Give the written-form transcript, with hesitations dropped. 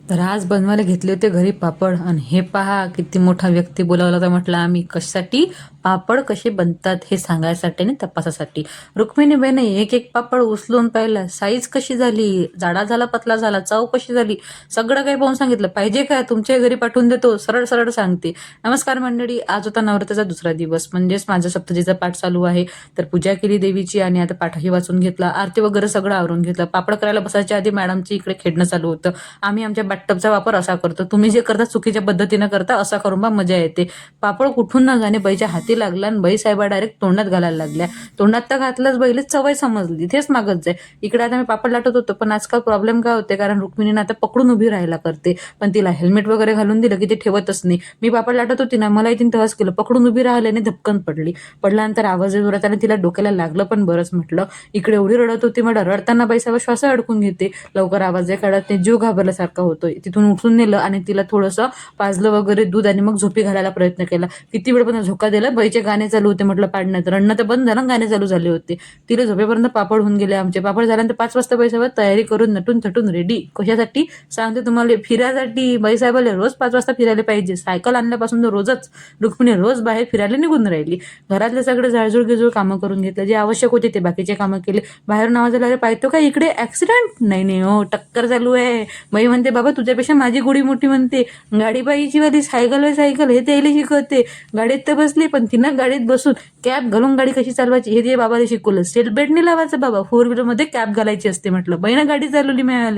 तर आज बनवायला घेतले होते घरी पापड आणि हे पहा किती मोठा व्यक्ती बोलावला होता. म्हटलं आम्ही कशासाठी पापड कसे बनतात हे सांगायसाठी आणि तपासासाठी. रुक्मिणीबाईने एक एक पापड उचलून पाहिला, साईज कशी झाली, जाडा झाला पतला झाला, चव कशी झाली, सगळं काही पाहून सांगितलं. पाहिजे काय तुमच्या घरी पाठवून देतो, सरळ सरळ सांगते. नमस्कार मंडळी, आज होता नवरात्राचा दुसरा दिवस, म्हणजेच माझा सप्तशतीचा पाठ चालू आहे. तर पूजा केली देवीची आणि आता पाठही वाचून घेतला, आरती वगैरे सगळं आवरून घेतलं. पापड करायला बसायच्या आधी मॅडमची इकडे खेळणं चालू होतं. आम्ही आमच्या बाथटबचा वापर असा करतो, तुम्ही जे करता चुकीच्या पद्धतीनं करता, असा करून बा मजा येते. पापड कुठून न जाणे बाईच्या हाती लागला आणि बाई साहेबा डायरेक्ट तोंडात घालायला लागल्या. तोंडात तर घातलंच, बाईला सवय समजली, तेच मागत जाय. इकडे आता मी पापड लाटत होतो, पण आजकाल प्रॉब्लेम काय होते, कारण रुक्मिणीनं आता पकडून उभी राहायला करते, पण तिला हेल्मेट वगैरे घालून दिलं की ते ठेवतच नाही. मी पापड लाटत होती ना, मला तिने तेव्हाच केलं, पकडून उभी राहिल्याने धपकन पडली. पडल्यानंतर आवाज जोरात आणि तिला डोक्याला लागलं, पण बरंच म्हटलं. इकडे एवढी रडत होती, मला रडताना बाई साहेब श्वास अडकून घेते, लवकर आवाज काढत नाही, जीव घाबरल्यासारखा होतोय. तिथून उठून नेलं आणि तिला थोडंसं पाजलं वगैरे दूध आणि मग झोपी घालायला प्रयत्न केला. किती वेळ पण झोका दिला, बाईचे गाणे चालू होते, म्हटलं पाडण्यात रडणं तर बंद झालं, गाणे चालू झाले होते. तिला झोपेपर्यंत पापड होऊन गेले आमचे. पापड झाल्यानंतर 5 वाजता बाईसाहेब तयारी करून नटून थटून रेडी. कशासाठी सांगते तुम्हाला, फिरायसाठी. बाईसाहेबाला रोज 5 वाजता फिरायला पाहिजे. सायकल आणल्यापासून रोजच रुक्मिणी रोज बाहेर फिरायला निघून राहिली. घरातले सगळे जाळजूळ गिजूळ कामं करून घेतले, जे आवश्यक होते ते बाकीचे कामं केले. बाहेरून आवाज आला, अरे पाहतो का इकडे ऍक्सिडेंट? नाही नाही हो, टक्कर चालू आहे. बाई म्हणते, बाबा तुझ्यापेक्षा माझी गोडी मोठी म्हणते. गाडी बाईची वाली सायकल हे त्याला शिकवते. गाडीत तर बसली, पण तिनं गाडीत बसून कॅप घालून गाडी कशी चालवायची हे ते बाबाला शिकवलं. सीट बेल्ट नाही लावायचं बाबा, 4 व्हीलर मध्ये कॅप घालायची असते म्हटलं. बाईनं गाडी चालवली मिळाली.